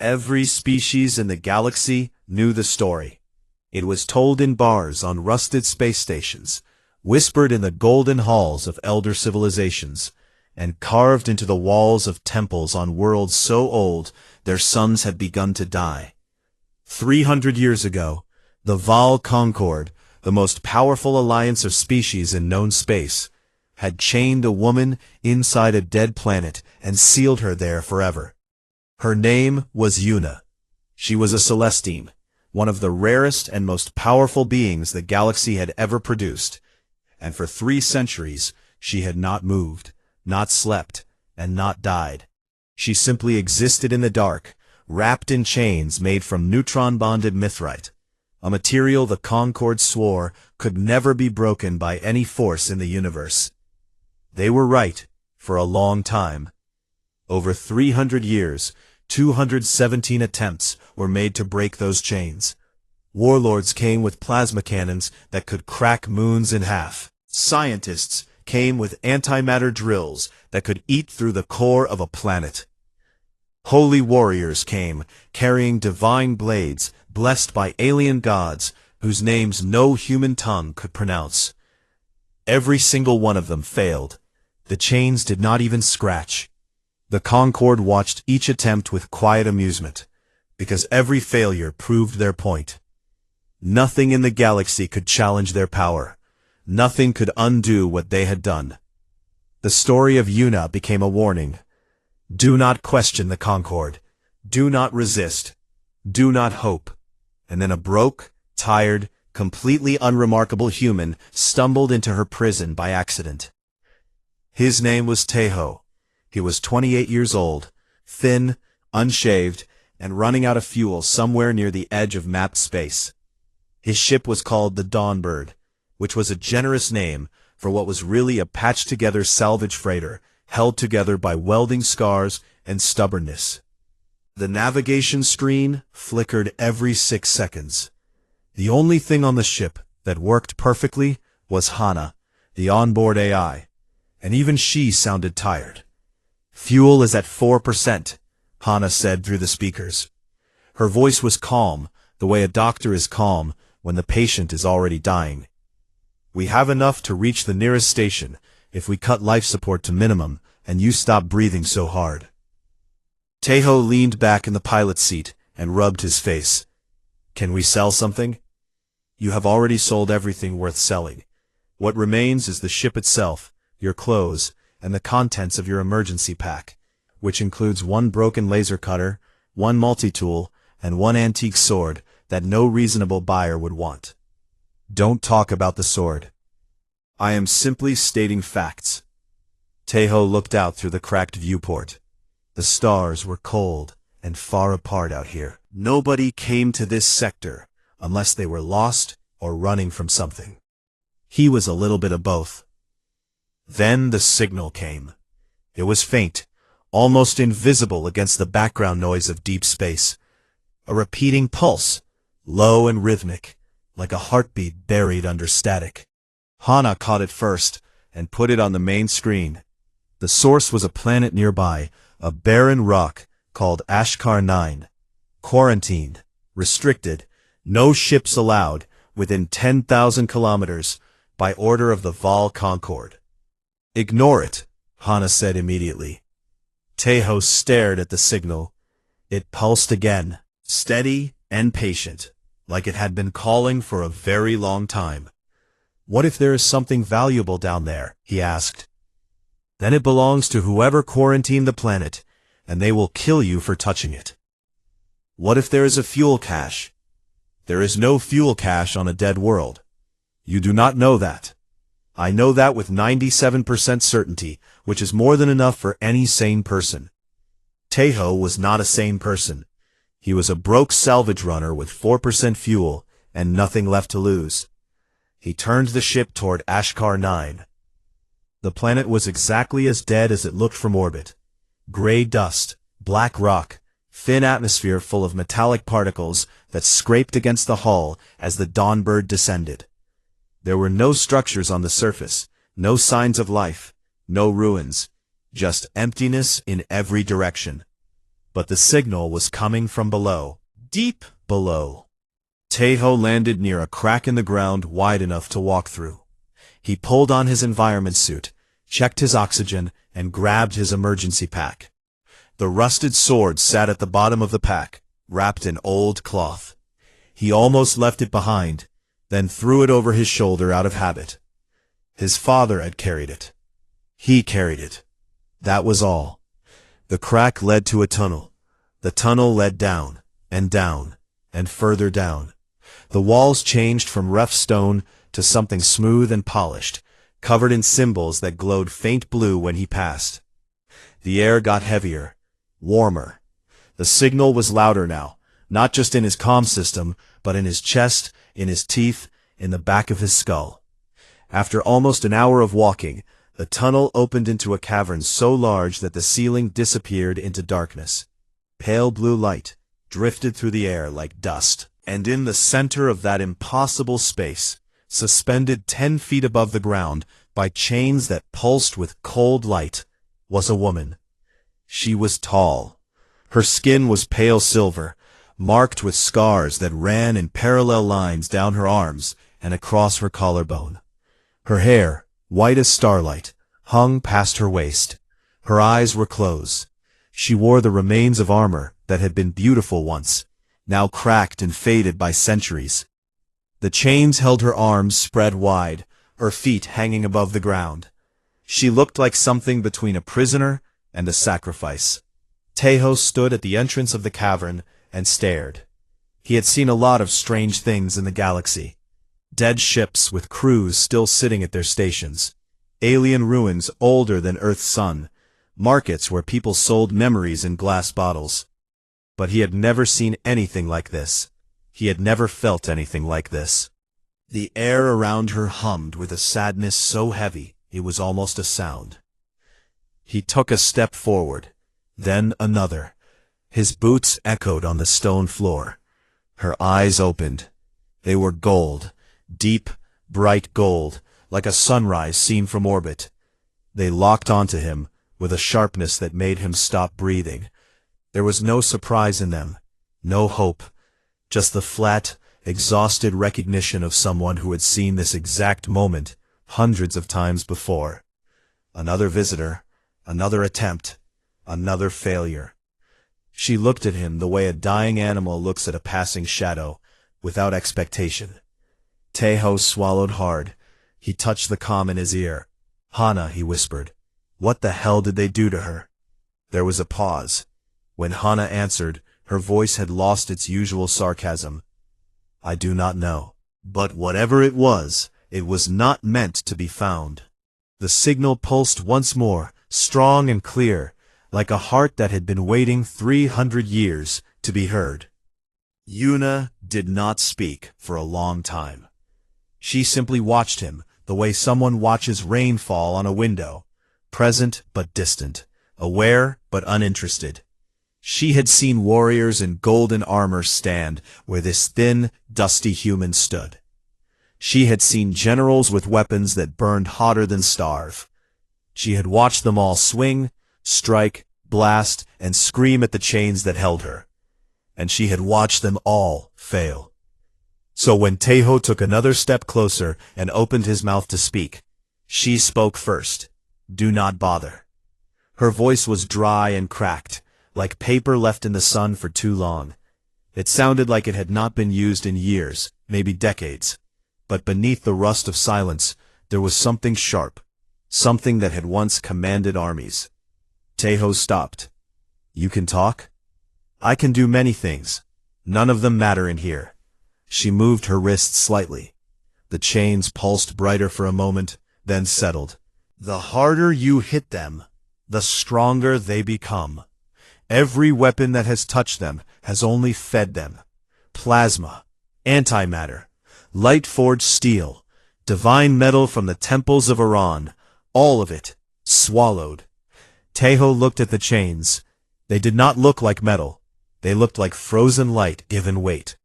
Every species in the galaxy knew the story. It was told in bars on rusted space stations, whispered in the golden halls of elder civilizations, and carved into the walls of temples on worlds so old their sons had begun to die. 300 years ago, the Val Concord, the most powerful alliance of species in known space, had chained a woman inside a dead planet and sealed her there forever. Her name was Una. She was a Celestine, one of the rarest and most powerful beings the galaxy had ever produced, and for 3 centuries she had not moved, not slept, and not died. She simply existed in the dark, wrapped in chains made from neutron-bonded mithrite, a material the Concord swore could never be broken by any force in the universe. They were right, for a long time. Over 300 years, 217 attempts were made to break those chains. Warlords came with plasma cannons that could crack moons in half. Scientists came with antimatter drills that could eat through the core of a planet. Holy warriors came, carrying divine blades, blessed by alien gods, whose names no human tongue could pronounce. Every single one of them failed. The chains did not even scratch. The Concord watched each attempt with quiet amusement, because every failure proved their point. Nothing in the galaxy could challenge their power. Nothing could undo what they had done. The story of Una became a warning. Do not question the Concord. Do not resist. Do not hope. And then a broke, tired, completely unremarkable human stumbled into her prison by accident. His name was Tejo. He was 28 years old, thin, unshaved, and running out of fuel somewhere near the edge of mapped space. His ship was called the Dawnbird, which was a generous name for what was really a patched-together salvage freighter held together by welding scars and stubbornness. The navigation screen flickered every 6 seconds. The only thing on the ship that worked perfectly was Hana, the onboard AI, and even she sounded tired. "Fuel is at 4%, Hana said through the speakers. Her voice was calm, the way a doctor is calm when the patient is already dying. "We have enough to reach the nearest station if we cut life support to minimum and you stop breathing so hard." Tejo leaned back in the pilot's seat and rubbed his face. "Can we sell something?" "You have already sold everything worth selling. What remains is the ship itself, your clothes, and the contents of your emergency pack, which includes 1 broken laser cutter, 1 multi-tool, and 1 antique sword that no reasonable buyer would want." "Don't talk about the sword. I am simply stating facts." Tejo looked out through the cracked viewport. The stars were cold and far apart out here. Nobody came to this sector unless they were lost or running from something. He was a little bit of both. Then the signal came. It was faint, almost invisible against the background noise of deep space. A repeating pulse, low and rhythmic, like a heartbeat buried under static. Hana caught it first and put it on the main screen. The source was a planet nearby, a barren rock called Ashkar 9. Quarantined, restricted, no ships allowed, within 10,000 kilometers, by order of the Val Concord. "Ignore it," Hana said immediately. Tejo stared at the signal. It pulsed again, steady and patient, like it had been calling for a very long time. "What if there is something valuable down there?" he asked. "Then it belongs to whoever quarantined the planet, and they will kill you for touching it." "What if there is a fuel cache?" "There is no fuel cache on a dead world. You do not know that. I know that with 97% certainty, which is more than enough for any sane person." Tejo was not a sane person. He was a broke salvage runner with 4% fuel and nothing left to lose. He turned the ship toward Ashkar 9. The planet was exactly as dead as it looked from orbit. Gray dust, black rock, thin atmosphere full of metallic particles that scraped against the hull as the Dawnbird descended. There were no structures on the surface, no signs of life, no ruins, just emptiness in every direction. but the signal was coming from below, deep below. Taeho landed near a crack in the ground wide enough to walk through. He pulled on his environment suit, checked his oxygen, and grabbed his emergency pack. The rusted sword sat at the bottom of the pack, wrapped in old cloth. He almost left it behind, then threw it over his shoulder out of habit. His father had carried it. He carried it. That was all. The crack led to a tunnel. The tunnel led down, and further down. The walls changed from rough stone to something smooth and polished, covered in symbols that glowed faint blue when he passed. The air got heavier, warmer. The signal was louder now, not just in his comm system, but in his chest, in his teeth, in the back of his skull. After almost an hour of walking, the tunnel opened into a cavern so large that the ceiling disappeared into darkness. Pale blue light drifted through the air like dust, and in the center of that impossible space, suspended 10 feet above the ground by chains that pulsed with cold light, was a woman. She was tall. Her skin was pale silver, marked with scars that ran in parallel lines down her arms and across her collarbone. Her hair, white as starlight, hung past her waist. Her eyes were closed. She wore the remains of armor that had been beautiful once, now cracked and faded by centuries. The chains held her arms spread wide, her feet hanging above the ground. She looked like something between a prisoner and a sacrifice. Taeho stood at the entrance of the cavern and stared. He had seen a lot of strange things in the galaxy. Dead ships with crews still sitting at their stations. Alien ruins older than Earth's sun. Markets where people sold memories in glass bottles. But he had never seen anything like this. He had never felt anything like this. The air around her hummed with a sadness so heavy it was almost a sound. He took a step forward, then another. His boots echoed on the stone floor. Her eyes opened. They were gold, deep, bright gold, like a sunrise seen from orbit. They locked onto him with a sharpness that made him stop breathing. There was no surprise in them, no hope, just the flat, exhausted recognition of someone who had seen this exact moment hundreds of times before. Another visitor, another attempt, another failure. She looked at him the way a dying animal looks at a passing shadow, without expectation. Taeho swallowed hard. He touched the comm in his ear. "Hana," he whispered. "What the hell did they do to her?" There was a pause. When Hana answered, her voice had lost its usual sarcasm. "I do not know. But whatever it was not meant to be found." The signal pulsed once more, strong and clear, like a heart that had been waiting 300 years to be heard. Yuna did not speak for a long time. She simply watched him, the way someone watches rain fall on a window, present but distant, aware but uninterested. She had seen warriors in golden armor stand where this thin, dusty human stood. She had seen generals with weapons that burned hotter than starve. She had watched them all swing, strike, blast, and scream at the chains that held her. And she had watched them all fail. So when Taeho took another step closer and opened his mouth to speak, she spoke first. "Do not bother." Her voice was dry and cracked, like paper left in the sun for too long. It sounded like it had not been used in years, maybe decades. But beneath the rust of silence, there was something sharp, something that had once commanded armies. Taeho stopped. "You can talk?" "I can do many things. None of them matter in here." She moved her wrists slightly. The chains pulsed brighter for a moment, then settled. "The harder you hit them, the stronger they become. Every weapon that has touched them has only fed them. Plasma, antimatter, light-forged steel, divine metal from the temples of Iran, all of it, swallowed." Taeho looked at the chains. They did not look like metal. They looked like frozen light given weight.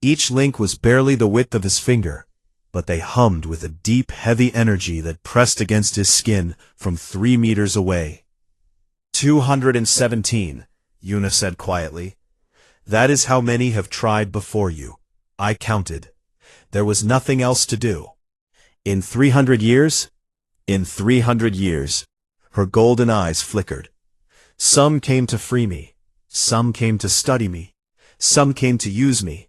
Each link was barely the width of his finger, but they hummed with a deep, heavy energy that pressed against his skin from 3 meters away. 217, Yuna said quietly. That is how many have tried before you. I counted. There was nothing else to do. In 300 years? In 300 years. Her golden eyes flickered. Some came to free me. Some came to study me. Some came to use me.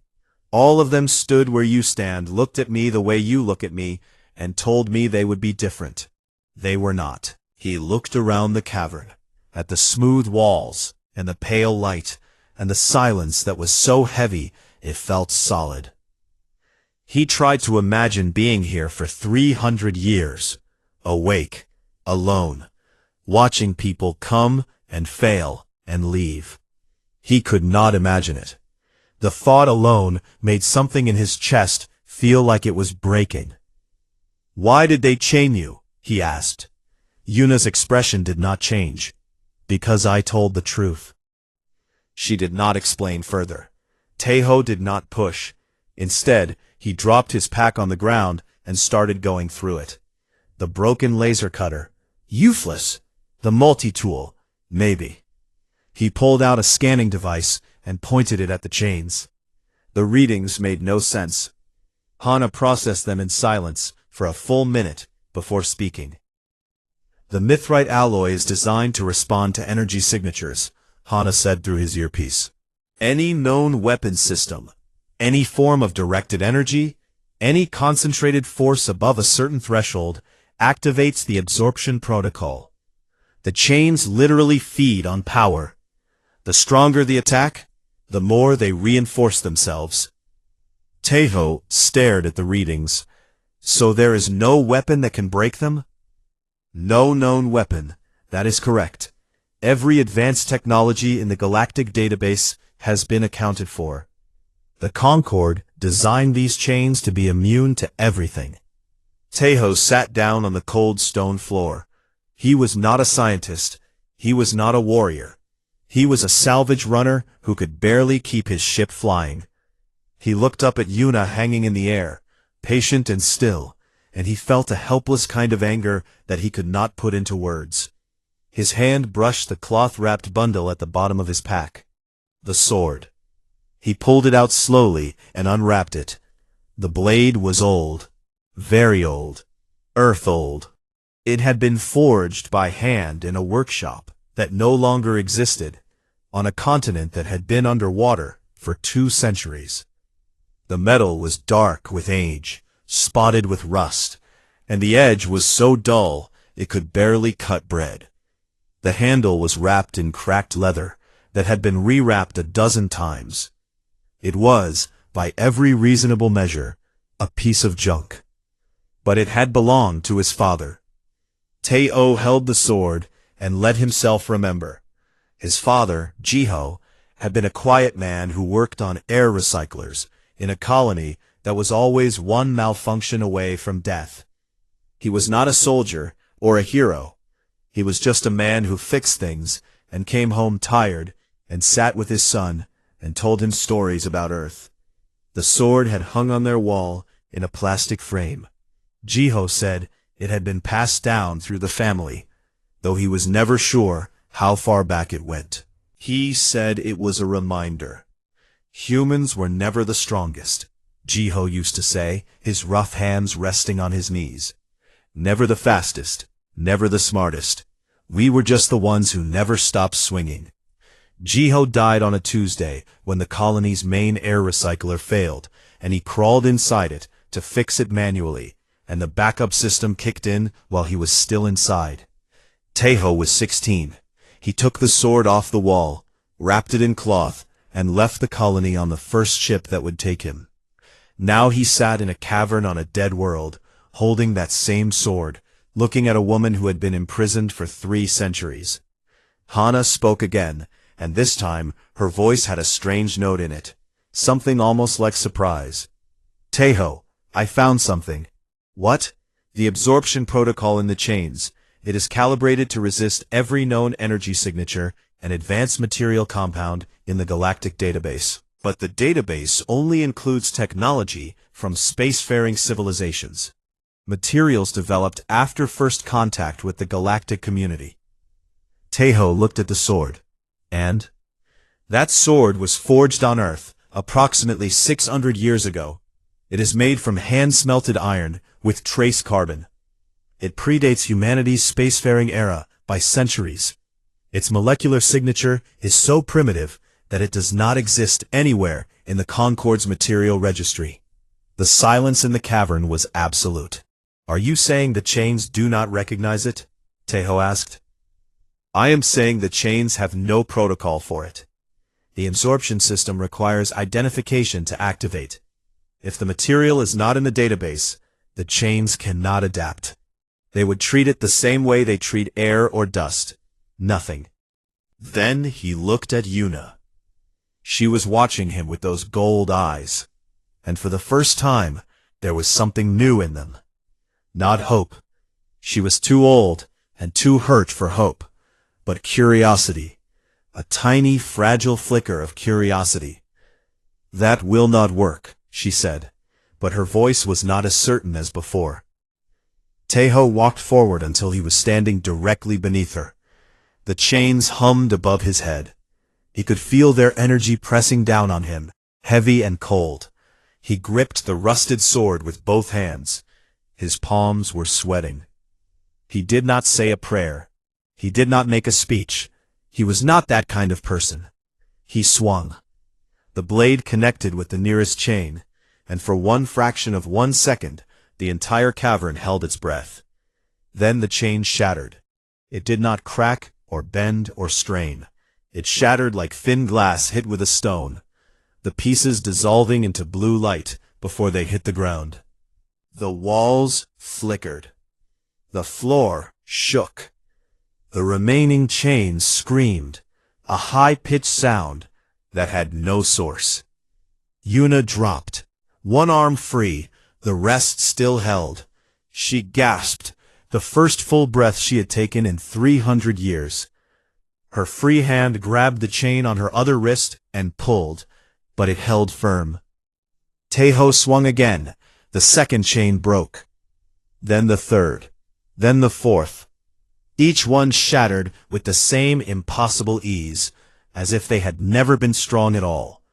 All of them stood where you stand, looked at me the way you look at me, and told me they would be different. They were not. He looked around the cavern, at the smooth walls, and the pale light, and the silence that was so heavy it felt solid. He tried to imagine being here for 300 years, awake, alone, watching people come and fail and leave. He could not imagine it. The thought alone made something in his chest feel like it was breaking. Why did they chain you? He asked. Yuna's expression did not change. Because I told the truth. She did not explain further. Taeho did not push. Instead, he dropped his pack on the ground and started going through it. The broken laser cutter. Useless. The multi-tool. Maybe. He pulled out a scanning device and pointed it at the chains. The readings made no sense. Hana processed them in silence for a full minute before speaking. The mithrite alloy is designed to respond to energy signatures, Hana said through his earpiece. Any known weapon system, any form of directed energy, any concentrated force above a certain threshold activates the absorption protocol. The chains literally feed on power. The stronger the attack, the more they reinforce themselves. Taeho stared at the readings. So there is no weapon that can break them? No known weapon. That is correct. Every advanced technology in the Galactic database has been accounted for. The Concord designed these chains to be immune to everything. Taeho sat down on the cold stone floor. He was not a scientist. He was not a warrior. He was a salvage runner who could barely keep his ship flying. He looked up at Yuna hanging in the air, patient and still, and he felt a helpless kind of anger that he could not put into words. His hand brushed the cloth-wrapped bundle at the bottom of his pack. The sword. He pulled it out slowly and unwrapped it. The blade was old. Very old. Earth-old. It had been forged by hand in a workshop that no longer existed, on a continent that had been underwater for 2 centuries. The metal was dark with age, spotted with rust, and the edge was so dull it could barely cut bread. The handle was wrapped in cracked leather that had been rewrapped a dozen times. It was, by every reasonable measure, a piece of junk. But it had belonged to his father. Taeho held the sword and let himself remember. His father, Jiho, had been a quiet man who worked on air recyclers in a colony that was always one malfunction away from death. He was not a soldier or a hero. He was just a man who fixed things and came home tired and sat with his son and told him stories about Earth. The sword had hung on their wall in a plastic frame. Jiho said it had been passed down through the family, though he was never sure how far back it went. He said it was a reminder. Humans were never the strongest, Jiho used to say, his rough hands resting on his knees. Never the fastest, never the smartest. We were just the ones who never stopped swinging. Jiho died on a Tuesday when the colony's main air recycler failed, and he crawled inside it to fix it manually, and the backup system kicked in while he was still inside. Taeho was 16. He took the sword off the wall, wrapped it in cloth, and left the colony on the first ship that would take him. Now he sat in a cavern on a dead world, holding that same sword, looking at a woman who had been imprisoned for 3 centuries. Hana spoke again, and this time her voice had a strange note in it, something almost like surprise. Taeho, I found something. What? The absorption protocol in the chains. It is calibrated to resist every known energy signature and advanced material compound in the Galactic database. But the database only includes technology from spacefaring civilizations. Materials developed after first contact with the galactic community. Taeho looked at the sword. And? That sword was forged on Earth approximately 600 years ago. It is made from hand-smelted iron with trace carbon. It predates humanity's spacefaring era by centuries. Its molecular signature is so primitive that it does not exist anywhere in the Concorde's material registry. The silence in the cavern was absolute. "Are you saying the chains do not recognize it?" Tejo asked. "I am saying the chains have no protocol for it. The absorption system requires identification to activate. If the material is not in the database, the chains cannot adapt. They would treat it the same way they treat air or dust. Nothing." Then he looked at Yuna. She was watching him with those gold eyes, and for the first time, there was something new in them. Not hope. She was too old and too hurt for hope, but curiosity. A tiny, fragile flicker of curiosity. "That will not work," she said, but her voice was not as certain as before. Tejo walked forward until he was standing directly beneath her. The chains hummed above his head. He could feel their energy pressing down on him, heavy and cold. He gripped the rusted sword with both hands. His palms were sweating. He did not say a prayer. He did not make a speech. He was not that kind of person. He swung. The blade connected with the nearest chain, and for one fraction of 1 second, the entire cavern held its breath. Then the chain shattered. It did not crack or bend or strain. It shattered like thin glass hit with a stone, the pieces dissolving into blue light before they hit the ground. The walls flickered. The floor shook. The remaining chains screamed, a high-pitched sound that had no source. Yuna dropped, one arm free, the rest still held. She gasped, the first full breath she had taken in 300 years. Her free hand grabbed the chain on her other wrist and pulled, but it held firm. Tejo swung again. The second chain broke. Then the third. Then the fourth. Each one shattered with the same impossible ease, as if they had never been strong at all.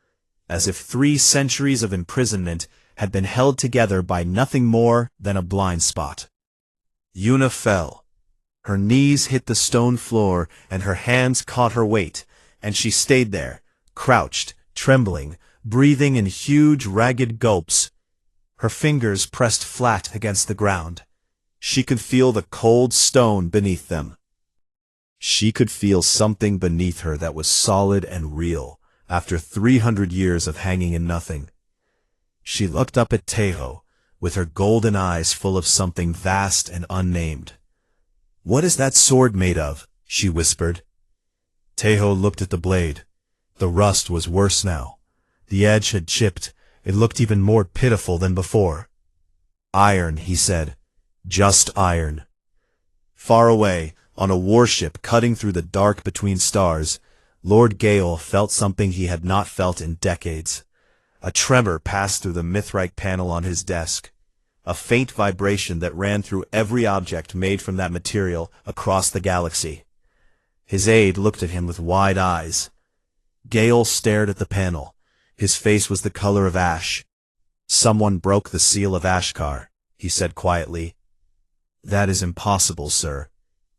As if 3 centuries of imprisonment had been held together by nothing more than a blind spot. Yuna fell. Her knees hit the stone floor and her hands caught her weight, and she stayed there, crouched, trembling, breathing in huge, ragged gulps. Her fingers pressed flat against the ground. She could feel the cold stone beneath them. She could feel something beneath her that was solid and real, after 300 years of hanging in nothing. She looked up at Tejo, with her golden eyes full of something vast and unnamed. "What is that sword made of?" she whispered. Tejo looked at the blade. The rust was worse now. The edge had chipped. It looked even more pitiful than before. "Iron," he said. "Just iron." Far away, on a warship cutting through the dark between stars, Lord Gale felt something he had not felt in decades. A tremor passed through the mithrite panel on his desk. A faint vibration that ran through every object made from that material across the galaxy. His aide looked at him with wide eyes. Gale stared at the panel. His face was the color of ash. "Someone broke the seal of Ashkar," he said quietly. "That is impossible, sir."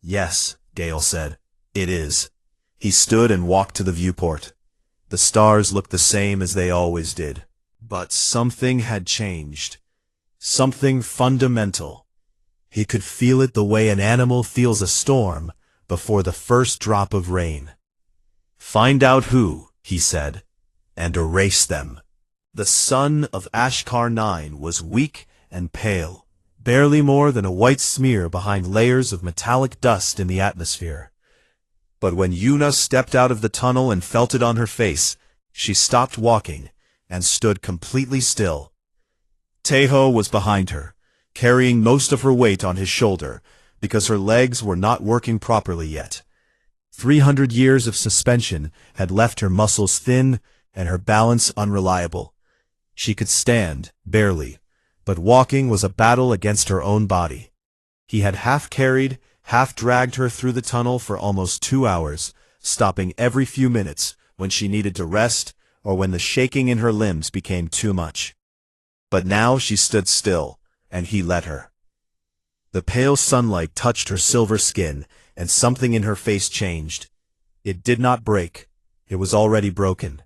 "Yes," Gale said. "It is." He stood and walked to the viewport. The stars looked the same as they always did. But something had changed. Something fundamental. He could feel it the way an animal feels a storm before the first drop of rain. "Find out who," he said, "and erase them." The sun of Ashkar 9 was weak and pale, barely more than a white smear behind layers of metallic dust in the atmosphere. But when Yuna stepped out of the tunnel and felt it on her face, she stopped walking and stood completely still. Tejo was behind her, carrying most of her weight on his shoulder, because her legs were not working properly yet. 300 years of suspension had left her muscles thin and her balance unreliable. She could stand, barely, but walking was a battle against her own body. He had half carried, half dragged her through the tunnel for almost 2 hours, stopping every few minutes, when she needed to rest, or when the shaking in her limbs became too much. But now she stood still, and he let her. The pale sunlight touched her silver skin, and something in her face changed. It did not break. It was already broken.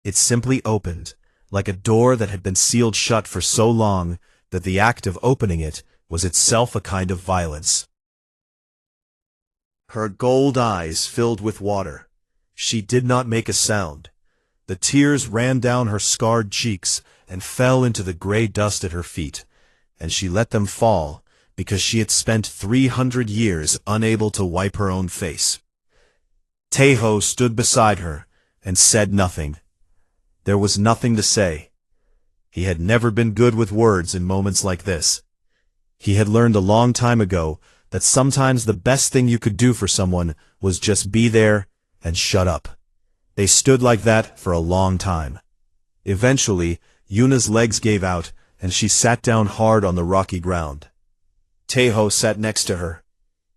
It simply opened, like a door that had been sealed shut for so long that the act of opening it was itself a kind of violence. Her gold eyes filled with water. She did not make a sound. The tears ran down her scarred cheeks and fell into the gray dust at her feet, and she let them fall because she had spent 300 years unable to wipe her own face. Taeho stood beside her and said nothing. There was nothing to say. He had never been good with words in moments like this. He had learned a long time ago that sometimes the best thing you could do for someone was just be there and shut up. They stood like that for a long time. Eventually, Yuna's legs gave out, and she sat down hard on the rocky ground. Taeho sat next to her.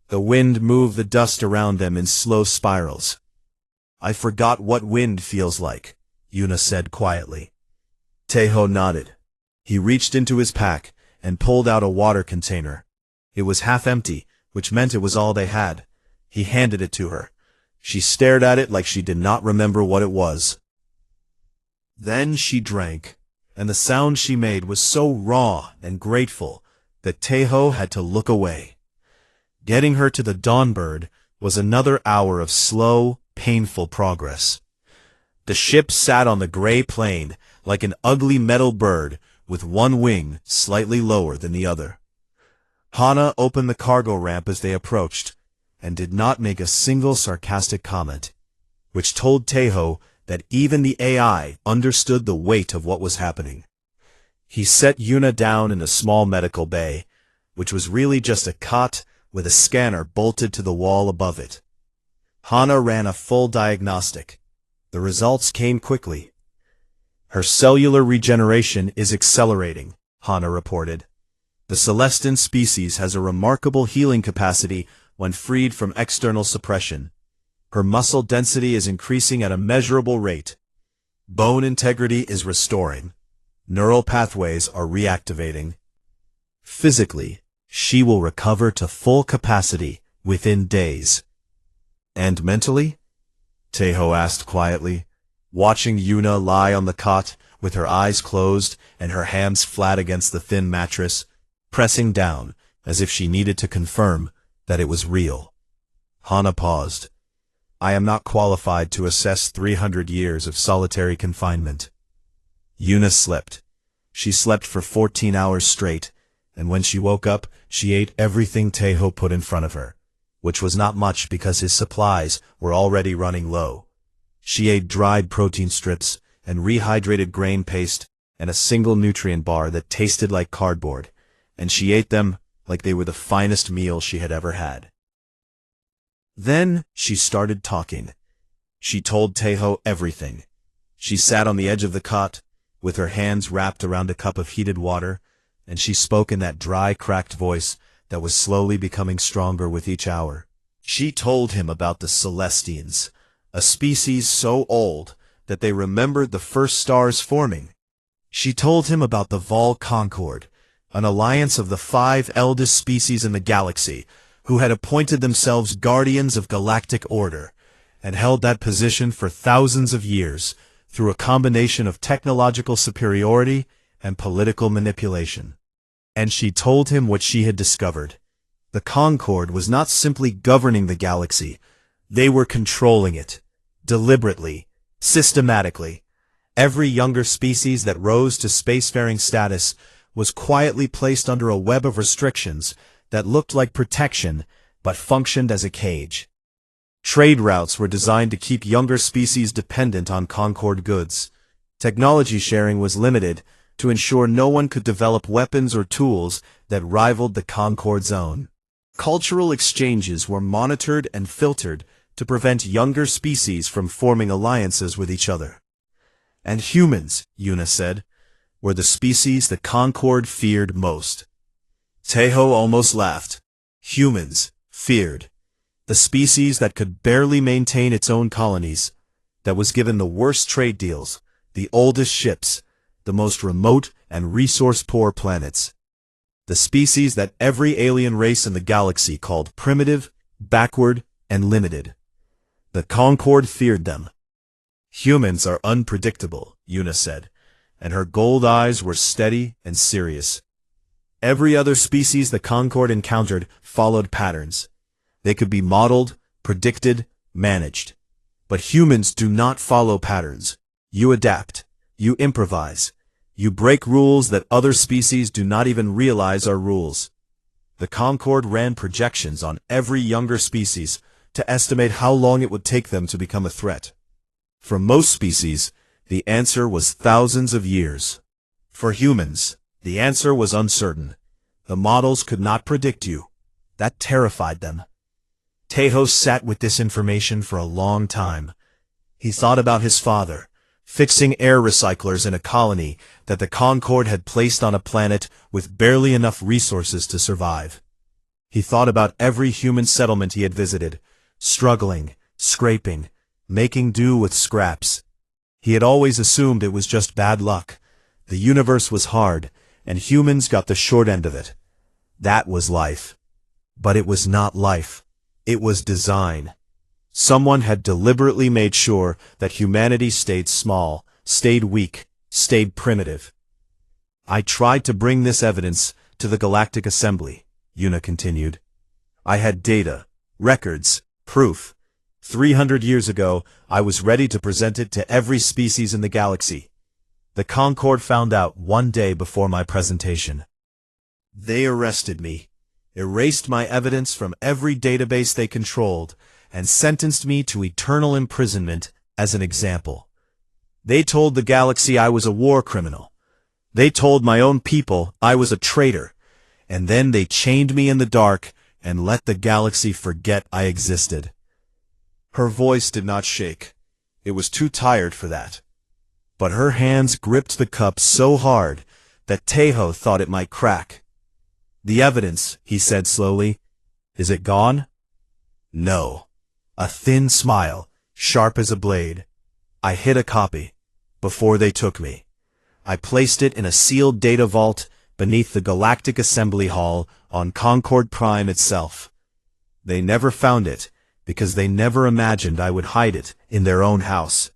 The wind moved the dust around them in slow spirals. "I forgot what wind feels like," Yuna said quietly. Taeho nodded. He reached into his pack and pulled out a water container. It was half empty, which meant it was all they had. He handed it to her. She stared at it like she did not remember what it was. Then she drank, and the sound she made was so raw and grateful that Taeho had to look away. Getting her to the Dawnbird was another hour of slow, painful progress. The ship sat on the gray plain like an ugly metal bird with one wing slightly lower than the other. Hana opened the cargo ramp as they approached, and did not make a single sarcastic comment, which told Taeho that even the AI understood the weight of what was happening. He set Yuna down in a small medical bay, which was really just a cot with a scanner bolted to the wall above it. Hana ran a full diagnostic. The results came quickly. "Her cellular regeneration is accelerating," Hana reported. "The Celestin species has a remarkable healing capacity when freed from external suppression. Her muscle density is increasing at a measurable rate. Bone integrity is restoring. Neural pathways are reactivating. Physically, she will recover to full capacity within days." "And mentally?" Taeho asked quietly, watching Yuna lie on the cot with her eyes closed and her hands flat against the thin mattress, pressing down as if she needed to confirm that it was real. Hana paused. "I am not qualified to assess 300 years of solitary confinement." Yuna slept. She slept for 14 hours straight, and when she woke up, she ate everything Taeho put in front of her, which was not much because his supplies were already running low. She ate dried protein strips and rehydrated grain paste and a single nutrient bar that tasted like cardboard, and she ate them like they were the finest meal she had ever had. Then she started talking. She told Taeho everything. She sat on the edge of the cot, with her hands wrapped around a cup of heated water, and she spoke in that dry, cracked voice that was slowly becoming stronger with each hour. She told him about the Celestians, a species so old that they remembered the first stars forming. She told him about the Vol Concord, an alliance of the 5 eldest species in the galaxy, who had appointed themselves guardians of galactic order, and held that position for thousands of years through a combination of technological superiority and political manipulation. And she told him what she had discovered. The Concord was not simply governing the galaxy, they were controlling it, deliberately, systematically. Every younger species that rose to spacefaring status was quietly placed under a web of restrictions that looked like protection but functioned as a cage. Trade routes were designed to keep younger species dependent on Concord goods. Technology sharing was limited to ensure no one could develop weapons or tools that rivaled the Concord's own. Cultural exchanges were monitored and filtered to prevent younger species from forming alliances with each other. And humans, Yuna said, were the species the Concord feared most. Taeho almost laughed. Humans feared. The species that could barely maintain its own colonies. that was given the worst trade deals, the oldest ships, the most remote and resource-poor planets. The species that every alien race in the galaxy called primitive, backward, and limited. The Concord feared them. Humans are unpredictable, Una said, and her gold eyes were steady and serious. Every other species the Concord encountered followed patterns. They could be modeled, predicted, managed. But humans do not follow patterns. You adapt. You improvise. You break rules that other species do not even realize are rules. The Concord ran projections on every younger species to estimate how long it would take them to become a threat. For most species, the answer was thousands of years. For humans, the answer was uncertain. The models could not predict you. That terrified them. Tejo sat with this information for a long time. He thought about his father, fixing air recyclers in a colony that the Concord had placed on a planet with barely enough resources to survive. He thought about every human settlement he had visited, struggling, scraping, making do with scraps. He had always assumed it was just bad luck. The universe was hard, and humans got the short end of it. That was life. But it was not life. It was design. Someone had deliberately made sure that humanity stayed small, stayed weak, stayed primitive. I tried to bring this evidence to the Galactic Assembly, Una continued. I had data, records, proof. 300 years ago, I was ready to present it to every species in the galaxy. The Concord found out one day before my presentation. They arrested me, erased my evidence from every database they controlled, and sentenced me to eternal imprisonment as an example. They told the galaxy I was a war criminal. They told my own people I was a traitor, and then they chained me in the dark and let the galaxy forget I existed. Her voice did not shake. It was too tired for that. But her hands gripped the cup so hard that Tejo thought it might crack. The evidence, he said slowly. Is it gone? No. A thin smile, sharp as a blade. I hid a copy, before they took me. I placed it in a sealed data vault beneath the Galactic Assembly Hall on Concord Prime itself. They never found it, because they never imagined I would hide it in their own house.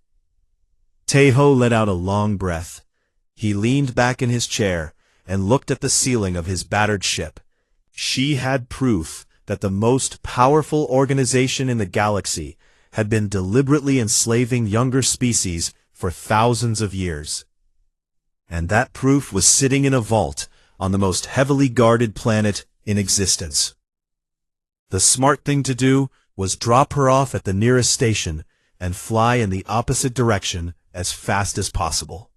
Tejo let out a long breath. He leaned back in his chair and looked at the ceiling of his battered ship. She had proof that the most powerful organization in the galaxy had been deliberately enslaving younger species for thousands of years. And that proof was sitting in a vault on the most heavily guarded planet in existence. The smart thing to do was drop her off at the nearest station and fly in the opposite direction as fast as possible.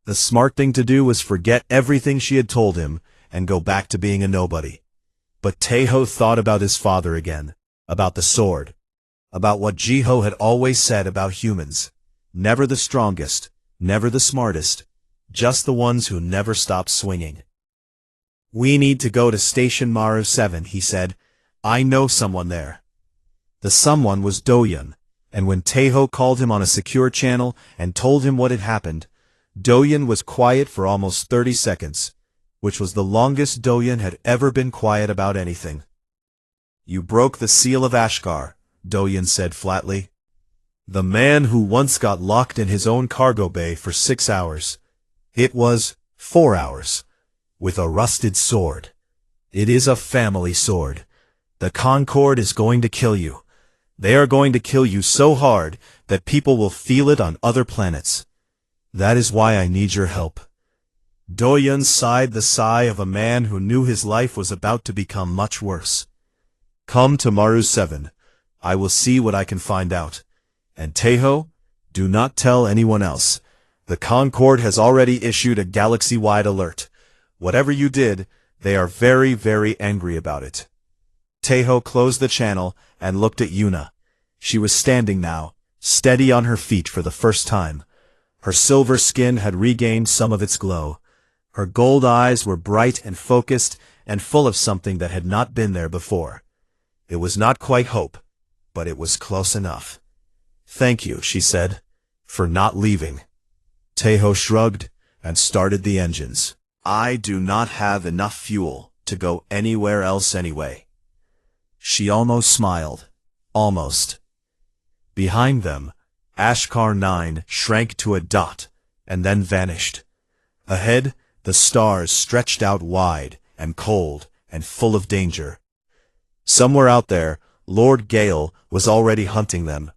The smart thing to do was forget everything she had told him and go back to being a nobody. But Tejo thought about his father again, about the sword, about what Jiho had always said about humans. Never the strongest, never the smartest, just the ones who never stopped swinging. We need to go to Station Maru 7, he said. I know someone there. The someone was Doyun, and when Tejo called him on a secure channel and told him what had happened, Doyun was quiet for almost 30 seconds, which was the longest Doyun had ever been quiet about anything. You broke the seal of Ashkar, Doyun said flatly. The man who once got locked in his own cargo bay for 6 hours. It was 4 hours. With a rusted sword. It is a family sword. The Concord is going to kill you. They are going to kill you so hard that people will feel it on other planets. That is why I need your help. Doyun sighed the sigh of a man who knew his life was about to become much worse. Come to Maru 7. I will see what I can find out. And Tejo, do not tell anyone else. The Concord has already issued a galaxy-wide alert. Whatever you did, they are very, very angry about it. Tejo closed the channel and looked at Una. She was standing now, steady on her feet for the first time. Her silver skin had regained some of its glow. Her gold eyes were bright and focused and full of something that had not been there before. It was not quite hope, but it was close enough. "Thank you," she said, "for not leaving." Taeho shrugged and started the engines. "I do not have enough fuel to go anywhere else anyway." She almost smiled. Almost. Behind them, Ashkar 9 shrank to a dot and then vanished. Ahead, the stars stretched out wide and cold and full of danger. Somewhere out there, Lord Gale was already hunting them.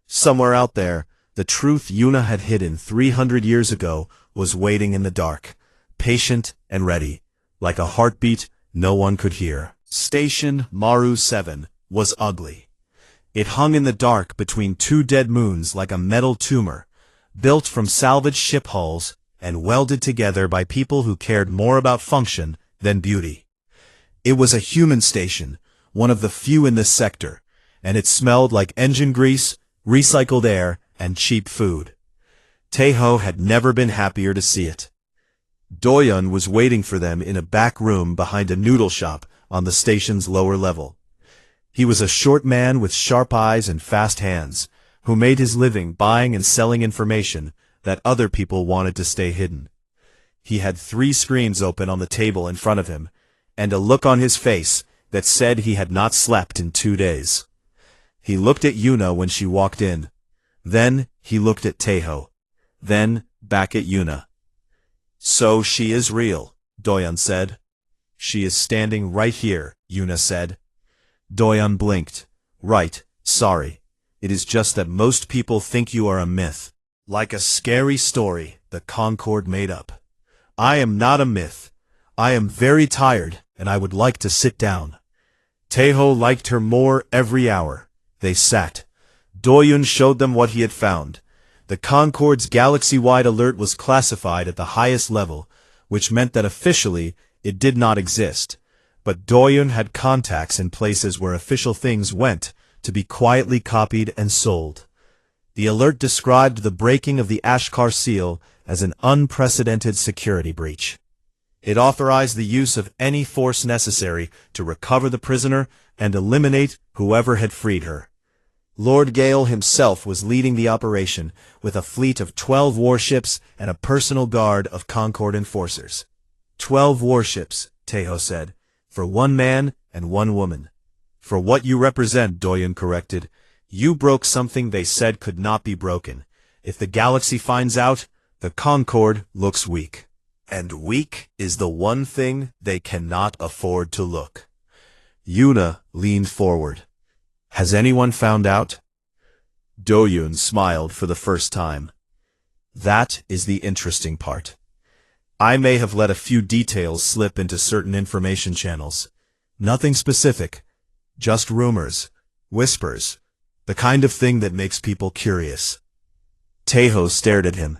Somewhere out there, the truth Yuna had hidden 300 years ago was waiting in the dark, patient and ready, like a heartbeat no one could hear. Station Maru 7 was ugly. It hung in the dark between two dead moons like a metal tumor, built from salvaged ship hulls and welded together by people who cared more about function than beauty. It was a human station, one of the few in this sector, and it smelled like engine grease, recycled air, and cheap food. Taeho had never been happier to see it. Doyun was waiting for them in a back room behind a noodle shop on the station's lower level. He was a short man with sharp eyes and fast hands, who made his living buying and selling information that other people wanted to stay hidden. He had 3 screens open on the table in front of him, and a look on his face that said he had not slept in 2 days. He looked at Yuna when she walked in. Then he looked at Taeho. Then back at Yuna. "So she is real," Doyun said. "She is standing right here," Yuna said. Doyun blinked. "Right, sorry. It is just that most people think you are a myth. Like a scary story the Concord made up. I am not a myth. I am very tired, and I would like to sit down." Taeho liked her more every hour. They sat. Doyun showed them what he had found. The Concord's galaxy-wide alert was classified at the highest level, which meant that officially it did not exist. But Doyun had contacts in places where official things went to be quietly copied and sold. The alert described the breaking of the Ashkar seal as an unprecedented security breach. It authorized the use of any force necessary to recover the prisoner and eliminate whoever had freed her. Lord Gale himself was leading the operation with a fleet of 12 warships and a personal guard of Concord enforcers. 12 warships, Taeho said, for 1 man and 1 woman. "For what you represent," Doyun corrected. "You broke something they said could not be broken. If the galaxy finds out, the Concord looks weak. And weak is the one thing they cannot afford to look." Yuna leaned forward. "Has anyone found out?" Doyun smiled for the first time. "That is the interesting part. I may have let a few details slip into certain information channels. Nothing specific, just rumors, whispers, the kind of thing that makes people curious." Taeho stared at him.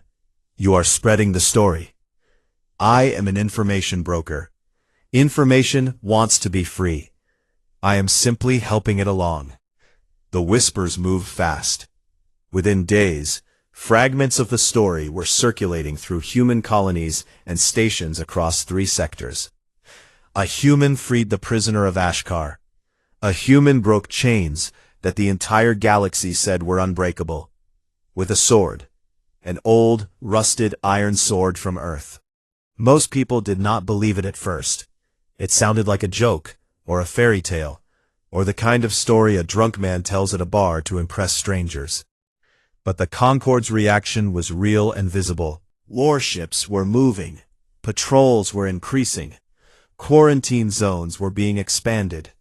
"You are spreading the story." "I am an information broker. Information wants to be free. I am simply helping it along." The whispers moved fast. Within days, fragments of the story were circulating through human colonies and stations across 3 sectors. A human freed the prisoner of Ashkar. A human broke chains that the entire galaxy said were unbreakable. With a sword. An old, rusted iron sword from Earth. Most people did not believe it at first. It sounded like a joke, or a fairy tale, or the kind of story a drunk man tells at a bar to impress strangers. But the Concord's reaction was real and visible. Warships were moving. Patrols were increasing. Quarantine zones were being expanded.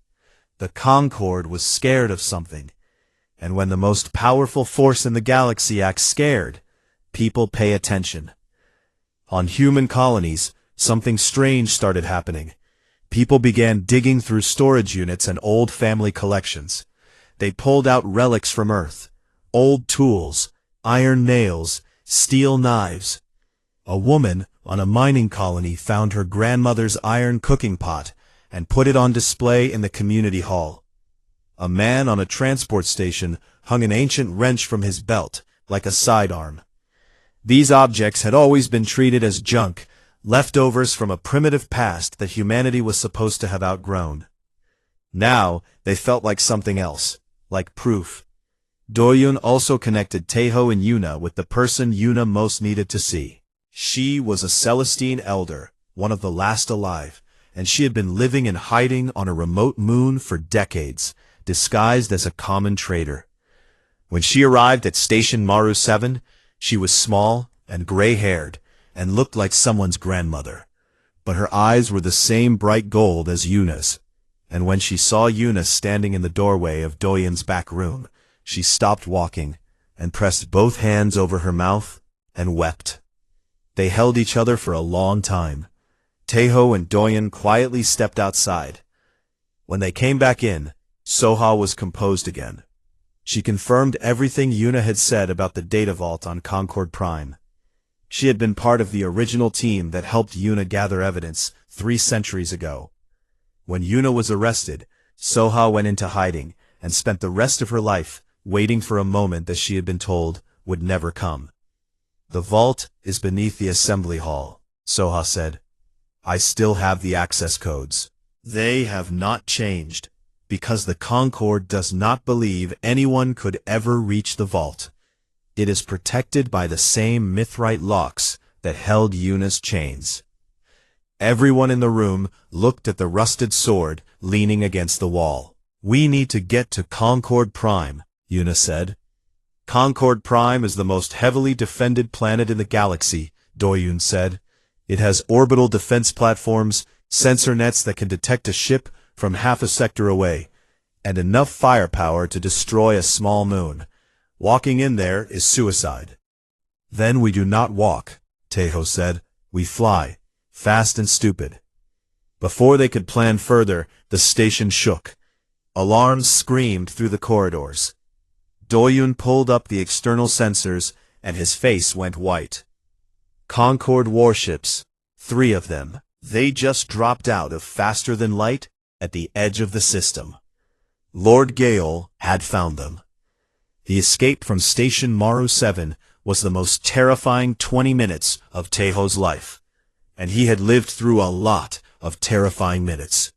The Concord was scared of something. And when the most powerful force in the galaxy acts scared, people pay attention. On human colonies, something strange started happening. People began digging through storage units and old family collections. They pulled out relics from Earth. Old tools, iron nails, steel knives. A woman on a mining colony found her grandmother's iron cooking pot and put it on display in the community hall. A man on a transport station hung an ancient wrench from his belt, like a sidearm. These objects had always been treated as junk, leftovers from a primitive past that humanity was supposed to have outgrown. Now they felt like something else, like proof. Doyun also connected Taeho and Yuna with the person Yuna most needed to see. She was a Celestine elder, one of the last alive, and she had been living in hiding on a remote moon for decades, disguised as a common trader. When she arrived at Station Maru 7, she was small and gray-haired and looked like someone's grandmother. But her eyes were the same bright gold as Yuna's, and when she saw Yuna standing in the doorway of Doyun's back room, she stopped walking and pressed both hands over her mouth and wept. They held each other for a long time. Taeho and Doyun quietly stepped outside. When they came back in, Soha was composed again. She confirmed everything Yuna had said about the data vault on Concord Prime. She had been part of the original team that helped Yuna gather evidence 3 centuries ago. When Yuna was arrested, Soha went into hiding and spent the rest of her life waiting for a moment that she had been told would never come. "The vault is beneath the assembly hall," Soha said. "I still have the access codes. They have not changed, because the Concord does not believe anyone could ever reach the vault. It is protected by the same mithrite locks that held Yuna's chains." Everyone in the room looked at the rusted sword leaning against the wall. "We need to get to Concord Prime," Yuna said. "Concord Prime is the most heavily defended planet in the galaxy," Doyun said. "It has orbital defense platforms, sensor nets that can detect a ship from half a sector away, and enough firepower to destroy a small moon. Walking in there is suicide." "Then we do not walk," Taeho said. "We fly, fast and stupid." Before they could plan further, the station shook. Alarms screamed through the corridors. Doyun pulled up the external sensors, and his face went white. Concord warships, 3 of them. They just dropped out of faster than light at the edge of the system. Lord Gale had found them. The escape from Station Maru 7 was the most terrifying 20 minutes of Taeho's life, and he had lived through a lot of terrifying minutes.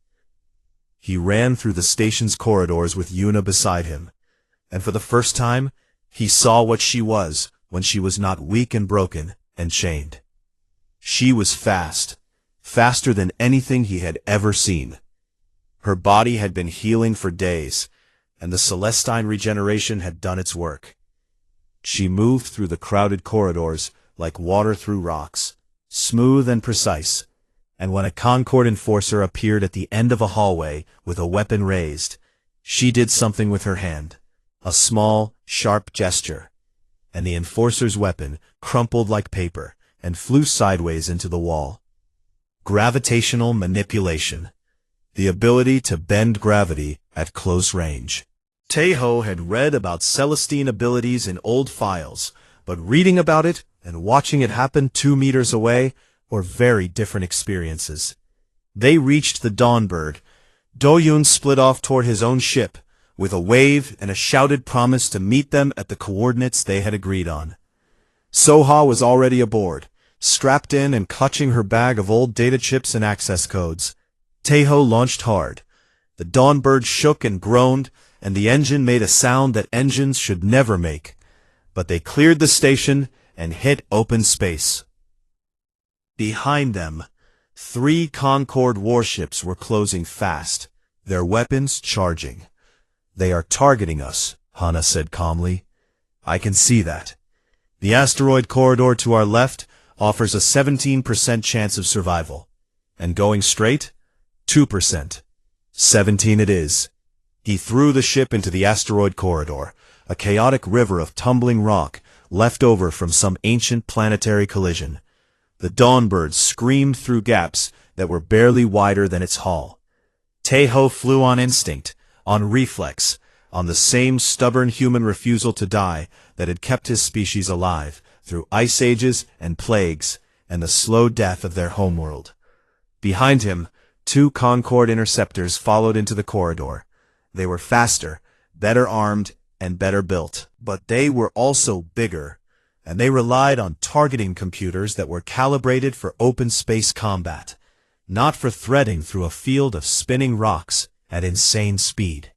He ran through the station's corridors with Yuna beside him, and for the first time, he saw what she was when she was not weak and broken and chained. She was fast, faster than anything he had ever seen. Her body had been healing for days, and the Celestine regeneration had done its work. She moved through the crowded corridors like water through rocks, smooth and precise, and when a Concord enforcer appeared at the end of a hallway with a weapon raised, she did something with her hand, a small, sharp gesture, and the enforcer's weapon crumpled like paper and flew sideways into the wall. Gravitational manipulation. The ability to bend gravity at close range. Taeho had read about Celestine abilities in old files, but reading about it and watching it happen 2 meters away were very different experiences. They reached the Dawnbird. Doyun split off toward his own ship, with a wave and a shouted promise to meet them at the coordinates they had agreed on. Soha was already aboard, strapped in and clutching her bag of old data chips and access codes. Taeho launched hard. The Dawnbird shook and groaned, and the engine made a sound that engines should never make. But they cleared the station and hit open space. Behind them, 3 Concord warships were closing fast, their weapons charging. "They are targeting us," Hana said calmly. "I can see that. The asteroid corridor to our left offers a 17% chance of survival. And going straight? 2%. 17 it is." He threw the ship into the asteroid corridor, a chaotic river of tumbling rock left over from some ancient planetary collision. The Dawnbird screamed through gaps that were barely wider than its hull. Taeho flew on instinct, on reflex, on the same stubborn human refusal to die that had kept his species alive through ice ages and plagues and the slow death of their homeworld. Behind him, 2 Concord interceptors followed into the corridor. They were faster, better armed, and better built, but they were also bigger, and they relied on targeting computers that were calibrated for open space combat, not for threading through a field of spinning rocks at insane speed.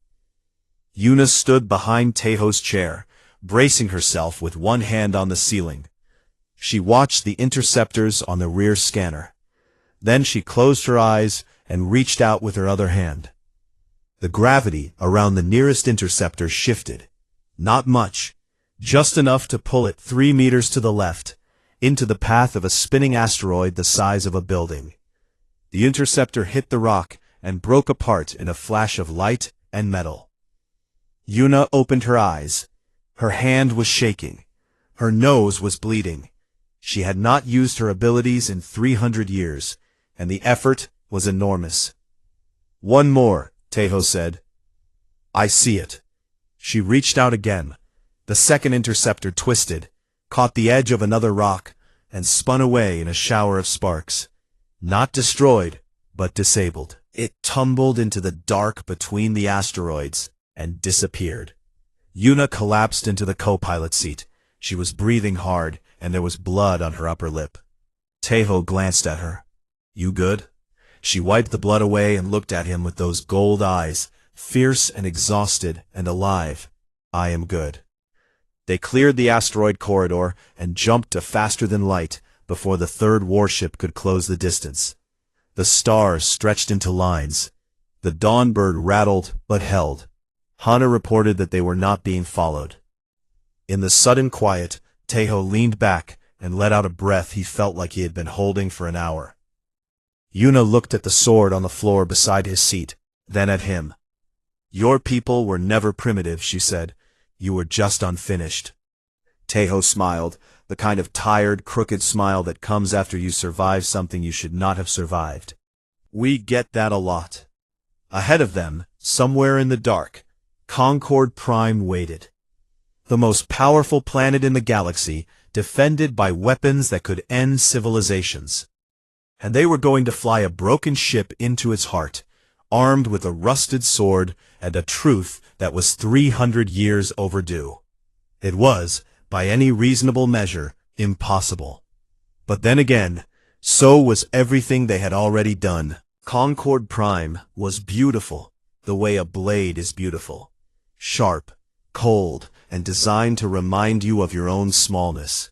Yuna stood behind Teiho's chair, bracing herself with one hand on the ceiling. She watched the interceptors on the rear scanner. Then she closed her eyes and reached out with her other hand. The gravity around the nearest interceptor shifted. Not much, just enough to pull it 3 meters to the left, into the path of a spinning asteroid the size of a building. The interceptor hit the rock and broke apart in a flash of light and metal. Yuna opened her eyes. Her hand was shaking. Her nose was bleeding. She had not used her abilities in 300 years, and the effort was enormous. "One more," Teiho said. "I see it." She reached out again. The second interceptor twisted, caught the edge of another rock, and spun away in a shower of sparks. Not destroyed, but disabled. It tumbled into the dark between the asteroids and disappeared. Yuna collapsed into the co-pilot seat. She was breathing hard, and there was blood on her upper lip. Teiho glanced at her. "You good?" She wiped the blood away and looked at him with those gold eyes, fierce and exhausted and alive. "I am good." They cleared the asteroid corridor and jumped to faster than light before the third warship could close the distance. The stars stretched into lines. The Dawnbird rattled but held. Hana reported that they were not being followed. In the sudden quiet, Teiho leaned back and let out a breath he felt like he had been holding for an hour. Yuna looked at the sword on the floor beside his seat, then at him. "Your people were never primitive," she said. "You were just unfinished." Teiho smiled, the kind of tired, crooked smile that comes after you survive something you should not have survived. "We get that a lot." Ahead of them, somewhere in the dark, Concord Prime waited. The most powerful planet in the galaxy, defended by weapons that could end civilizations. And they were going to fly a broken ship into its heart, armed with a rusted sword and a truth that was 300 years overdue. It was, by any reasonable measure, impossible. But then again, so was everything they had already done. Concord Prime was beautiful, the way a blade is beautiful. Sharp, cold, and designed to remind you of your own smallness.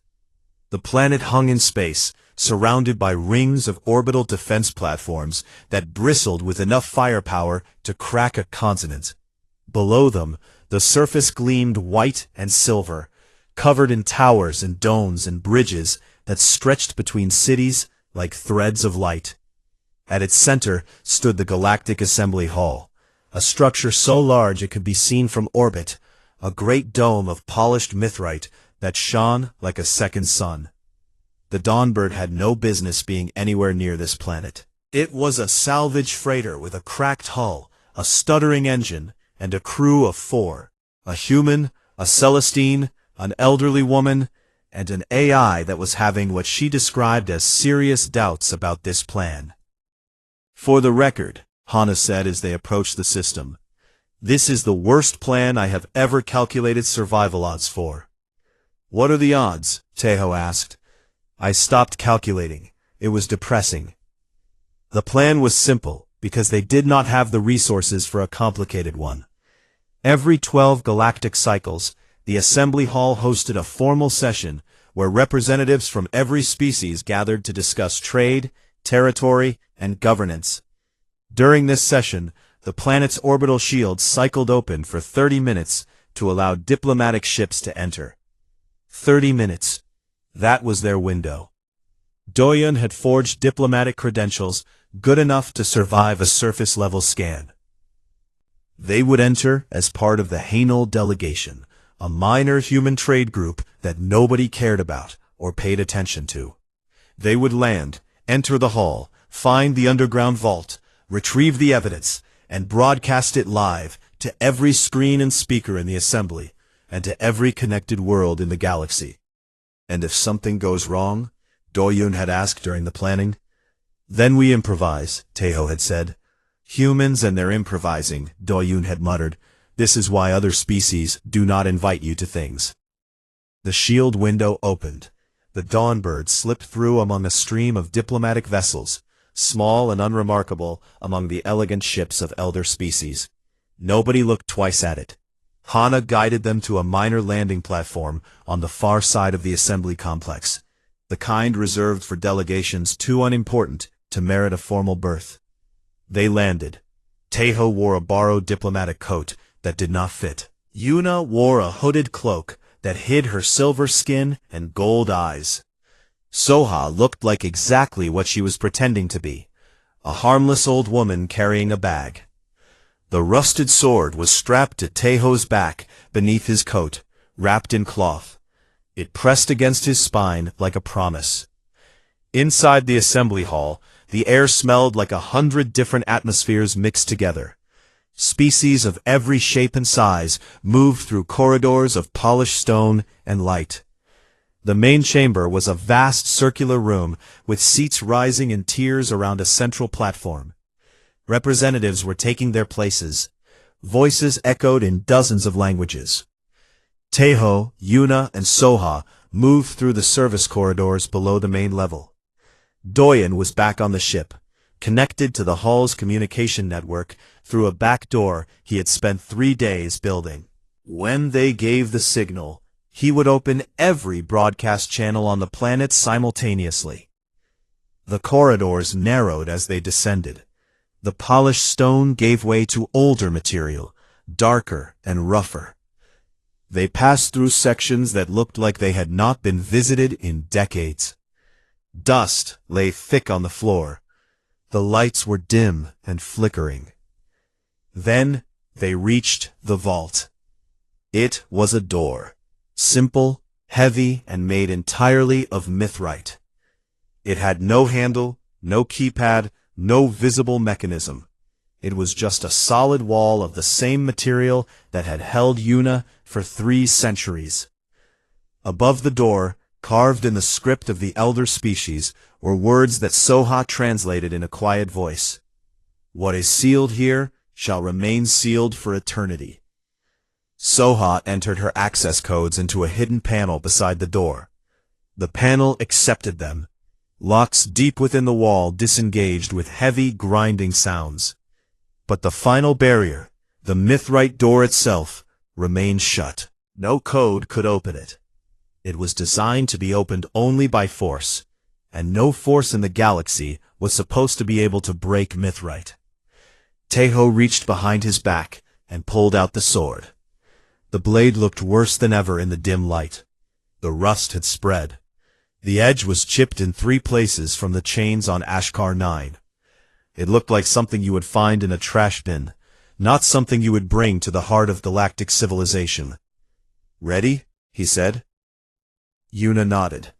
The planet hung in space, surrounded by rings of orbital defense platforms that bristled with enough firepower to crack a continent. Below them, the surface gleamed white and silver, covered in towers and domes and bridges that stretched between cities like threads of light. At its center stood the Galactic Assembly Hall, a structure so large it could be seen from orbit, a great dome of polished mithrite that shone like a second sun. The Dawnbird had no business being anywhere near this planet. It was a salvage freighter with a cracked hull, a stuttering engine, and a crew of 4, a human, a Celestine, an elderly woman, and an AI that was having what she described as serious doubts about this plan. "For the record," Hana said as they approached the system, "this is the worst plan I have ever calculated survival odds for." "What are the odds?" Teiho asked. I stopped calculating. It was depressing. The plan was simple, because they did not have the resources for a complicated one. Every 12 galactic cycles, the Assembly Hall hosted a formal session where representatives from every species gathered to discuss trade, territory, and governance. During this session, the planet's orbital shields cycled open for 30 minutes to allow diplomatic ships to enter. 30 minutes. That was their window. Doyun had forged diplomatic credentials good enough to survive a surface-level scan. They would enter as part of the Hainol delegation, a minor human trade group that nobody cared about or paid attention to. They would land, enter the hall, find the underground vault, retrieve the evidence, and broadcast it live to every screen and speaker in the assembly, and to every connected world in the galaxy. "And if something goes wrong?" Doyun had asked during the planning. "Then we improvise," Teiho had said. "Humans and their improvising," Doyun had muttered. "This is why other species do not invite you to things." The shield window opened. The Dawnbird slipped through among a stream of diplomatic vessels, small and unremarkable among the elegant ships of elder species. Nobody looked twice at it. Hana guided them to a minor landing platform on the far side of the assembly complex, the kind reserved for delegations too unimportant to merit a formal berth. They landed. Taiho wore a borrowed diplomatic coat that did not fit. Yuna wore a hooded cloak that hid her silver skin and gold eyes. Soha looked like exactly what she was pretending to be, a harmless old woman carrying a bag. The rusted sword was strapped to Taiho's back beneath his coat, wrapped in cloth. It pressed against his spine like a promise. Inside the assembly hall, the air smelled like 100 different atmospheres mixed together. Species of every shape and size moved through corridors of polished stone and light. The main chamber was a vast circular room with seats rising in tiers around a central platform. Representatives were taking their places. Voices echoed in dozens of languages. Taiho, Yuna, and Soha moved through the service corridors below the main level. Doyen was back on the ship, connected to the hall's communication network through a back door he had spent 3 days building. When they gave the signal, he would open every broadcast channel on the planet simultaneously. The corridors narrowed as they descended. The polished stone gave way to older material, darker and rougher. They passed through sections that looked like they had not been visited in decades. Dust lay thick on the floor. The lights were dim and flickering. Then they reached the vault. It was a door, simple, heavy, and made entirely of mithrite. It had no handle, no keypad, no visible mechanism. It was just a solid wall of the same material that had held Yuna for 3 centuries. Above the door, carved in the script of the elder species, were words that Soha translated in a quiet voice. "What is sealed here shall remain sealed for eternity." Soha entered her access codes into a hidden panel beside the door. The panel accepted them. Locks deep within the wall disengaged with heavy, grinding sounds. But the final barrier, the mithrite door itself, remained shut. No code could open it. It was designed to be opened only by force, and no force in the galaxy was supposed to be able to break mithrite. Taiho reached behind his back and pulled out the sword. The blade looked worse than ever in the dim light. The rust had spread. The edge was chipped in 3 places from the chains on Ashkar 9. It looked like something you would find in a trash bin, not something you would bring to the heart of galactic civilization. "Ready?" he said. Yuna nodded.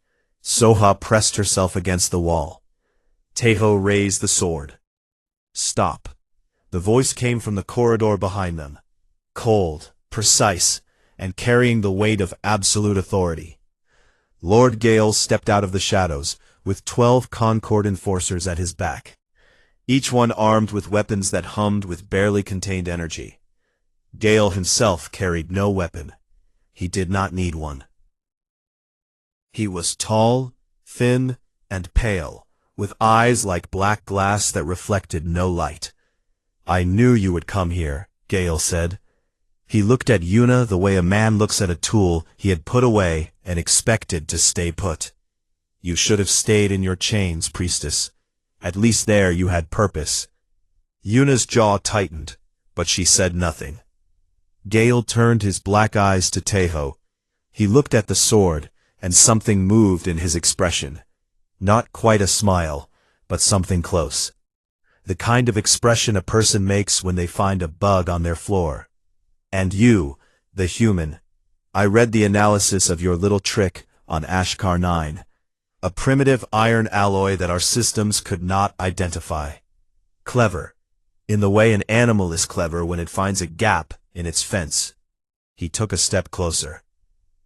Soha pressed herself against the wall. Taiho raised the sword. "Stop." The voice came from the corridor behind them, cold, precise, and carrying the weight of absolute authority. Lord Gale stepped out of the shadows, with 12 Concord enforcers at his back, each one armed with weapons that hummed with barely contained energy. Gale himself carried no weapon. He did not need one. He was tall, thin, and pale, with eyes like black glass that reflected no light. "I knew you would come here," Gale said. He looked at Yuna the way a man looks at a tool he had put away and expected to stay put. "You should have stayed in your chains, priestess. At least there you had purpose." Yuna's jaw tightened, but she said nothing. Gale turned his black eyes to Taiho. He looked at the sword, and something moved in his expression. Not quite a smile, but something close. The kind of expression a person makes when they find a bug on their floor. "And you, the human, I read the analysis of your little trick on Ashkar 9. A primitive iron alloy that our systems could not identify. Clever, in the way an animal is clever when it finds a gap in its fence." He took a step closer.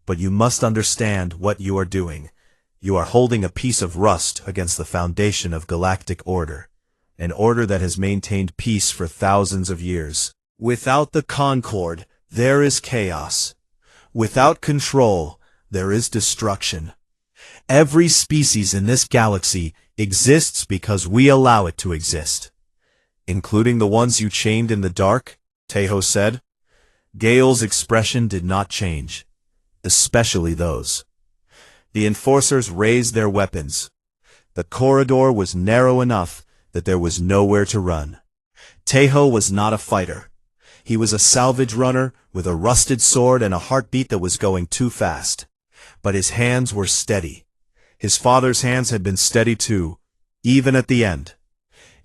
"But you must understand what you are doing. You are holding a piece of rust against the foundation of galactic order, an order that has maintained peace for thousands of years. Without the Concord, there is chaos. Without control, there is destruction. Every species in this galaxy exists because we allow it to exist." "Including the ones you chained in the dark?" Taiho said. Gale's expression did not change, especially those. The enforcers raised their weapons. The corridor was narrow enough that there was nowhere to run. Tejo was not a fighter. He was a salvage runner with a rusted sword and a heartbeat that was going too fast. But his hands were steady. His father's hands had been steady too, even at the end.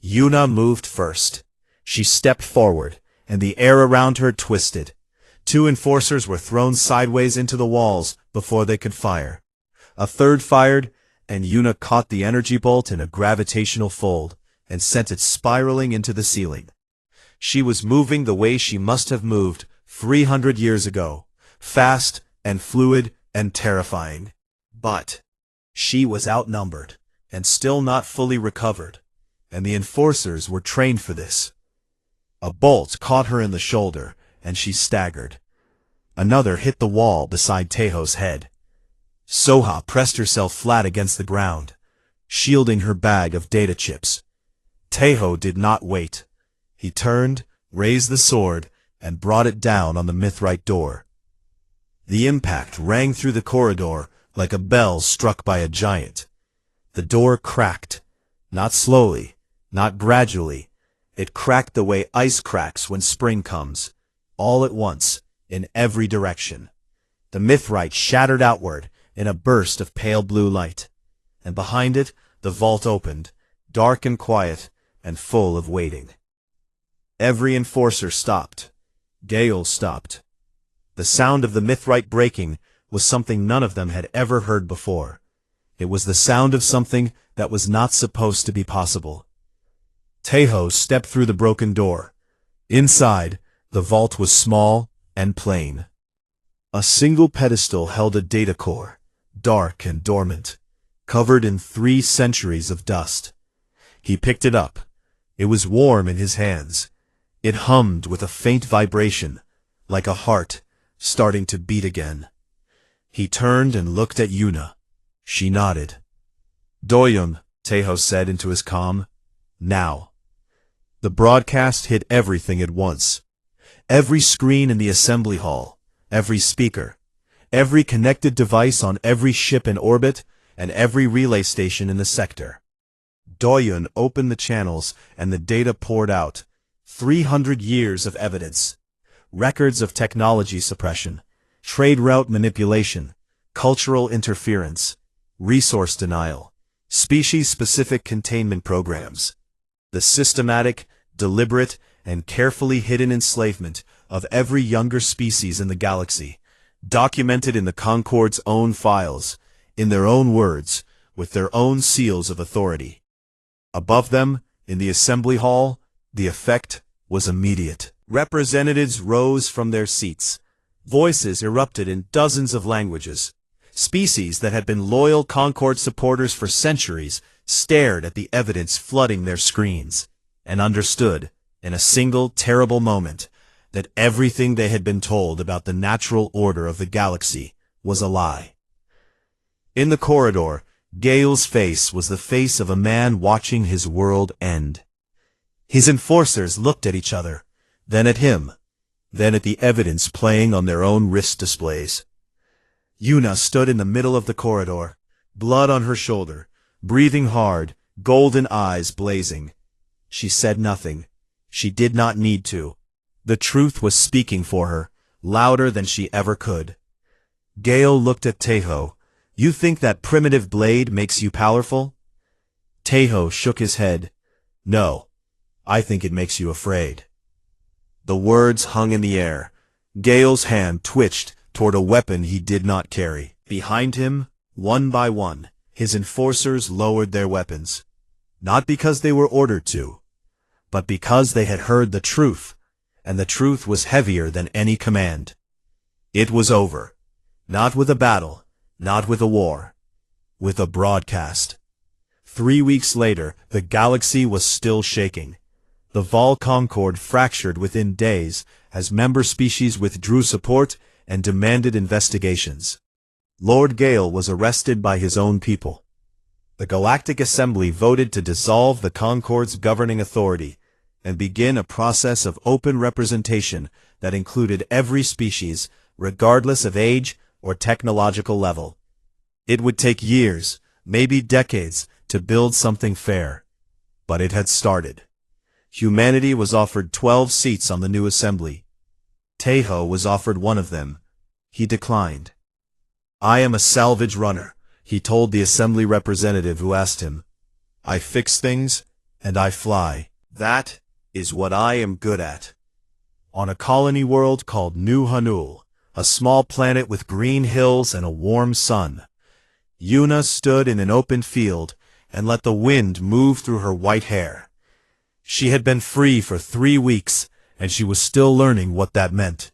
Yuna moved first. She stepped forward, and the air around her twisted. Two enforcers were thrown sideways into the walls before they could fire. A third fired, and Yuna caught the energy bolt in a gravitational fold and sent it spiraling into the ceiling. She was moving the way she must have moved 300 years ago, fast and fluid and terrifying. But she was outnumbered and still not fully recovered, and the enforcers were trained for this. A bolt caught her in the shoulder, and she staggered. Another hit the wall beside Tejo's head. Soha pressed herself flat against the ground, shielding her bag of data chips. Tejo did not wait. He turned, raised the sword, and brought it down on the mithrite door. The impact rang through the corridor like a bell struck by a giant. The door cracked, not slowly, not gradually. It cracked the way ice cracks when spring comes, all at once, in every direction. The mithrite shattered outward in a burst of pale blue light, and behind it the vault opened, dark and quiet, and full of waiting. Every enforcer stopped. Gale stopped. The sound of the mithrite breaking was something none of them had ever heard before. It was the sound of something that was not supposed to be possible. Tejo stepped through the broken door. Inside, the vault was small and plain. A single pedestal held a data core, dark and dormant, covered in 3 centuries of dust. He picked it up. It was warm in his hands. It hummed with a faint vibration, like a heart starting to beat again. He turned and looked at Yuna. She nodded. "Doyum," Tejo said into his comm. "Now." The broadcast hit everything at once. Every screen in the assembly hall, every speaker, every connected device on every ship in orbit, and every relay station in the sector. Doyun opened the channels and the data poured out. 300 years of evidence. Records of technology suppression, trade route manipulation, cultural interference, resource denial, species-specific containment programs. The systematic, deliberate, and carefully hidden enslavement of every younger species in the galaxy, documented in the Concord's own files, in their own words, with their own seals of authority. Above them, in the assembly hall, the effect was immediate. Representatives rose from their seats. Voices erupted in dozens of languages. Species that had been loyal Concord supporters for centuries stared at the evidence flooding their screens, and understood, in a single terrible moment, that everything they had been told about the natural order of the galaxy was a lie. In the corridor, Gale's face was the face of a man watching his world end. His enforcers looked at each other, then at him, then at the evidence playing on their own wrist displays. Yuna stood in the middle of the corridor, blood on her shoulder, breathing hard, golden eyes blazing. She said nothing. She did not need to. The truth was speaking for her, louder than she ever could. Gale looked at Tejo. "You think that primitive blade makes you powerful?" Tejo shook his head. "No, I think it makes you afraid." The words hung in the air. Gale's hand twitched toward a weapon he did not carry. Behind him, one by one, his enforcers lowered their weapons. Not because they were ordered to, but because they had heard the truth, and the truth was heavier than any command. It was over. Not with a battle, not with a war, with a broadcast. 3 weeks later, the galaxy was still shaking. The Vol Concord fractured within days as member species withdrew support and demanded investigations. Lord Gale was arrested by his own people. The Galactic Assembly voted to dissolve the Concord's governing authority and begin a process of open representation that included every species, regardless of age or technological level. It would take years, maybe decades, to build something fair. But it had started. Humanity was offered 12 seats on the new assembly. Tejo was offered one of them. He declined. "I am a salvage runner," he told the assembly representative who asked him. "I fix things, and I fly. That is what I am good at." On a colony world called New Hanul, a small planet with green hills and a warm sun, Yuna stood in an open field and let the wind move through her white hair. She had been free for 3 weeks, and she was still learning what that meant.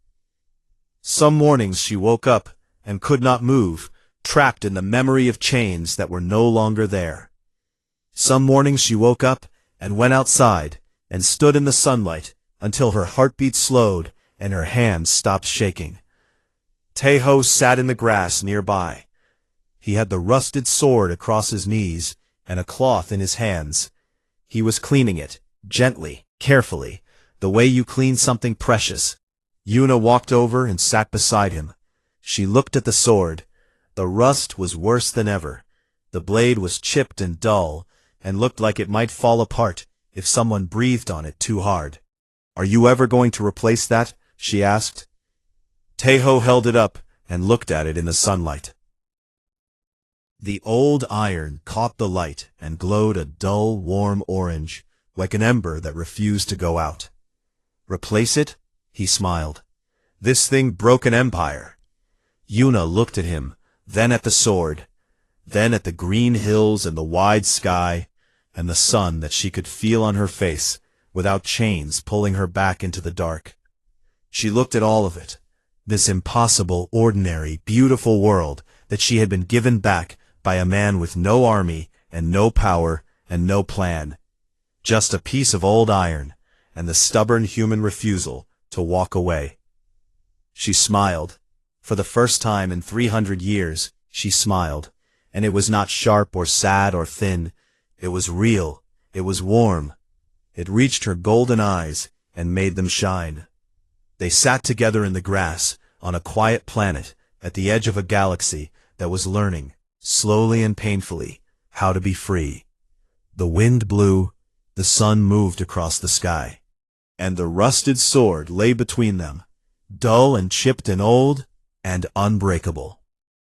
Some mornings she woke up and could not move, trapped in the memory of chains that were no longer there. Some mornings she woke up and went outside and stood in the sunlight until her heartbeat slowed and her hands stopped shaking. Tejo sat in the grass nearby. He had the rusted sword across his knees and a cloth in his hands. He was cleaning it, gently, carefully, the way you clean something precious. Yuna walked over and sat beside him. She looked at the sword. The rust was worse than ever. The blade was chipped and dull, and looked like it might fall apart if someone breathed on it too hard. "Are you ever going to replace that?" she asked. Tejo held it up and looked at it in the sunlight. The old iron caught the light and glowed a dull, warm orange, like an ember that refused to go out. "Replace it?" he smiled. "This thing broke an empire." Yuna looked at him, then at the sword, then at the green hills and the wide sky, and the sun that she could feel on her face, without chains pulling her back into the dark. She looked at all of it, this impossible, ordinary, beautiful world that she had been given back by a man with no army and no power and no plan. Just a piece of old iron and the stubborn human refusal to walk away. She smiled. For the first time in 300 years, she smiled, and it was not sharp or sad or thin. It was real. It was warm. It reached her golden eyes and made them shine. They sat together in the grass on a quiet planet at the edge of a galaxy that was learning, slowly and painfully, how to be free. The wind blew, the sun moved across the sky, and the rusted sword lay between them, dull and chipped and old, and unbreakable.